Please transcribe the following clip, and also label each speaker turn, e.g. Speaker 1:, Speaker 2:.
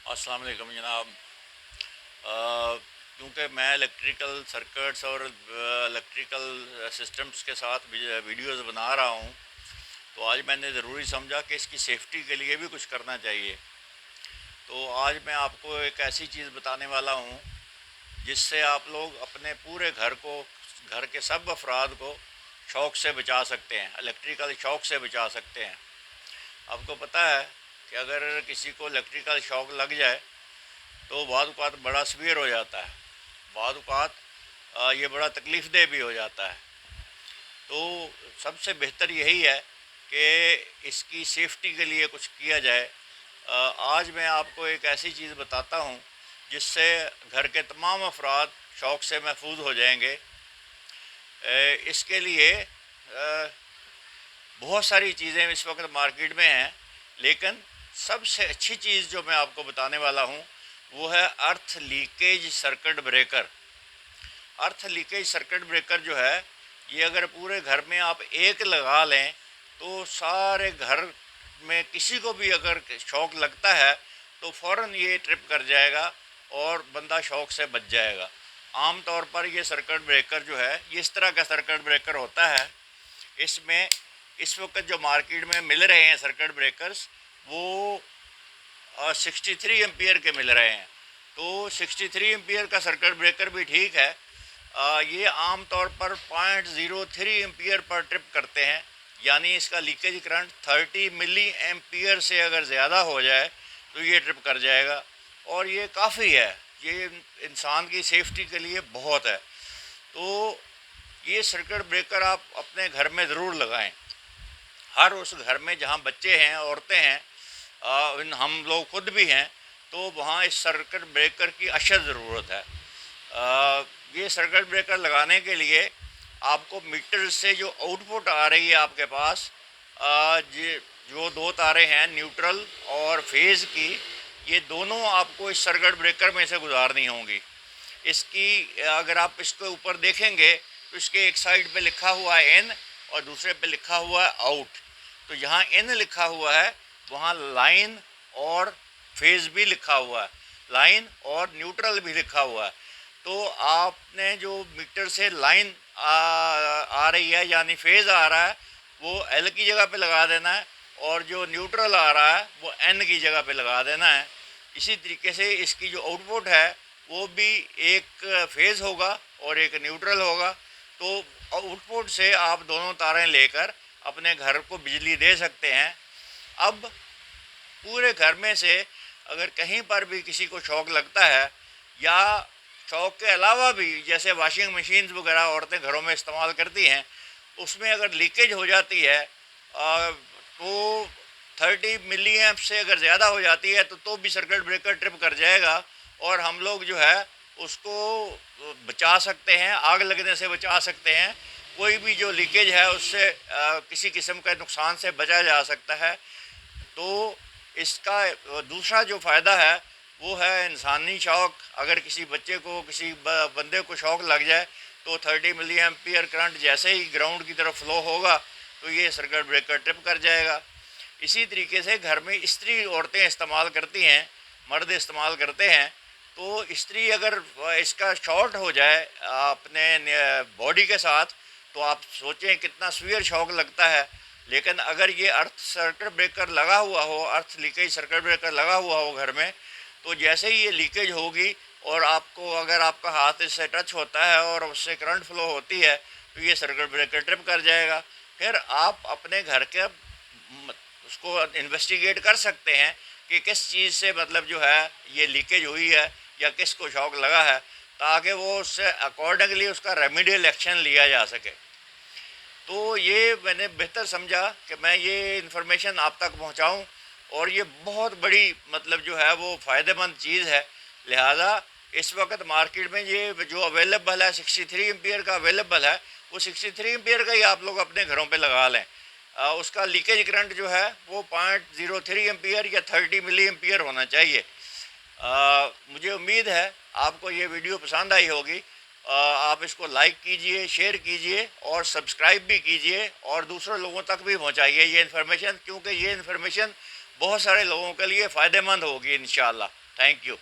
Speaker 1: अस्सलाम वालेकुम जनाब। क्योंकि मैं इलेक्ट्रिकल सर्किट्स और इलेक्ट्रिकल सिस्टम्स के साथ वीडियोस बना रहा हूँ, तो आज मैंने ज़रूरी समझा कि इसकी सेफ्टी के लिए भी कुछ करना चाहिए। तो आज मैं आपको एक ऐसी चीज़ बताने वाला हूँ जिससे आप लोग अपने पूरे घर को, घर के सब अफराद को शॉक से बचा सकते हैं, इलेक्ट्रिकल शॉक से बचा सकते हैं। आपको पता है कि अगर किसी को इलेक्ट्रिकल शॉक लग जाए तो बाद औक़ात बड़ा सीवियर हो जाता है। बाद औक़ात ये बड़ा तकलीफ़देह भी हो जाता है। तो सबसे बेहतर यही है कि इसकी सेफ्टी के लिए कुछ किया जाए। आज मैं आपको एक ऐसी चीज़ बताता हूँ जिससे घर के तमाम अफराद शौक से महफूज हो जाएंगे। इसके लिए बहुत सारी चीज़ें इस वक्त मार्केट में हैं, लेकिन सबसे अच्छी चीज़ जो मैं आपको बताने वाला हूँ वो है अर्थ लीकेज सर्किट ब्रेकर। अर्थ लीकेज सर्किट ब्रेकर जो है, ये अगर पूरे घर में आप एक लगा लें तो सारे घर में किसी को भी अगर शॉक लगता है तो फ़ौरन ये ट्रिप कर जाएगा और बंदा शॉक से बच जाएगा। आम तौर पर ये सर्किट ब्रेकर जो है, ये इस तरह का सर्किट ब्रेकर होता है। इसमें इस वक्त जो मार्केट में मिल रहे हैं सर्किट ब्रेकर्स, वो 63 एम्पियर के मिल रहे हैं। तो 63 एम्पियर का सर्किट ब्रेकर भी ठीक है। ये आम तौर पर 0.03 एम्पियर पर ट्रिप करते हैं, यानी इसका लीकेज करंट 30 मिली एम्पियर से अगर ज़्यादा हो जाए तो ये ट्रिप कर जाएगा, और ये काफ़ी है, ये इंसान की सेफ्टी के लिए बहुत है। तो ये सर्किट ब्रेकर आप अपने घर में ज़रूर लगाएं। हर उस घर में जहाँ बच्चे हैं, औरतें हैं, हम लोग खुद भी हैं, तो वहाँ इस सर्किट ब्रेकर की अशद ज़रूरत है। ये सर्किट ब्रेकर लगाने के लिए आपको मीटर से जो आउटपुट आ रही है आपके पास, जो दो तारें हैं न्यूट्रल और फेज़ की, ये दोनों आपको इस सर्किट ब्रेकर में से गुजारनी होंगी। इसकी अगर आप इसके ऊपर देखेंगे तो इसके एक साइड पे लिखा हुआ है इन और दूसरे पे लिखा हुआ है आउट। तो जहाँ इन लिखा हुआ है वहाँ लाइन और फेज़ भी लिखा हुआ है, लाइन और न्यूट्रल भी लिखा हुआ है। तो आपने जो मीटर से लाइन आ रही है, यानी फेज़ आ रहा है, वो एल की जगह पे लगा देना है, और जो न्यूट्रल आ रहा है वो एन की जगह पे लगा देना है। इसी तरीके से इसकी जो आउटपुट है वो भी एक फेज़ होगा और एक न्यूट्रल होगा। तो आउटपुट से आप दोनों तारें लेकर अपने घर को बिजली दे सकते हैं। अब पूरे घर में से अगर कहीं पर भी किसी को शॉक लगता है, या शॉक के अलावा भी जैसे वॉशिंग मशीन वगैरह औरतें घरों में इस्तेमाल करती हैं, उसमें अगर लीकेज हो जाती है तो 30 मिली एम्प से अगर ज़्यादा हो जाती है तो भी सर्किट ब्रेकर ट्रिप कर जाएगा, और हम लोग जो है उसको बचा सकते हैं, आग लगने से बचा सकते हैं। कोई भी जो लीकेज है उससे किसी किस्म के नुकसान से बचा जा सकता है। तो इसका दूसरा जो फ़ायदा है वो है इंसानी शॉक। अगर किसी बच्चे को, किसी बंदे को शॉक लग जाए तो 30 मिली एम्पियर करंट जैसे ही ग्राउंड की तरफ फ्लो होगा तो ये सर्किट ब्रेकर ट्रिप कर जाएगा। इसी तरीके से घर में स्त्री औरतें इस्तेमाल करती हैं, मर्द इस्तेमाल करते हैं। तो स्त्री अगर इसका शॉर्ट हो जाए अपने बॉडी के साथ, तो आप सोचें कितना सीवियर शॉक लगता है। लेकिन अगर ये अर्थ सर्किट ब्रेकर लगा हुआ हो, अर्थ लीकेज सर्किट ब्रेकर लगा हुआ हो घर में, तो जैसे ही ये लीकेज होगी और आपको, अगर आपका हाथ इससे टच होता है और उससे करंट फ्लो होती है, तो ये सर्किट ब्रेकर ट्रिप कर जाएगा। फिर आप अपने घर के उसको इन्वेस्टिगेट कर सकते हैं कि किस चीज़ से मतलब जो है ये लीकेज हुई है या किस को शॉक लगा है, ताकि वो उससे अकॉर्डिंगली उसका रेमेडियल एक्शन लिया जा सके। तो ये मैंने बेहतर समझा कि मैं ये इन्फॉर्मेशन आप तक पहुंचाऊं, और ये बहुत बड़ी मतलब जो है वो फ़ायदेमंद चीज़ है। लिहाजा इस वक्त मार्केट में ये जो अवेलेबल है 63 एम्पियर का अवेलेबल है, वो 63 एम्पियर का ही आप लोग अपने घरों पे लगा लें। उसका लीकेज करंट जो है वो 0.03 एम्पियर या 30 मिली एम्पियर होना चाहिए। मुझे उम्मीद है आपको ये वीडियो पसंद आई होगी। आप इसको लाइक कीजिए, शेयर कीजिए और सब्सक्राइब भी कीजिए, और दूसरे लोगों तक भी पहुंचाइए ये इन्फॉर्मेशन, क्योंकि ये इन्फॉर्मेशन बहुत सारे लोगों के लिए फ़ायदेमंद होगी इंशाअल्लाह। Thank you.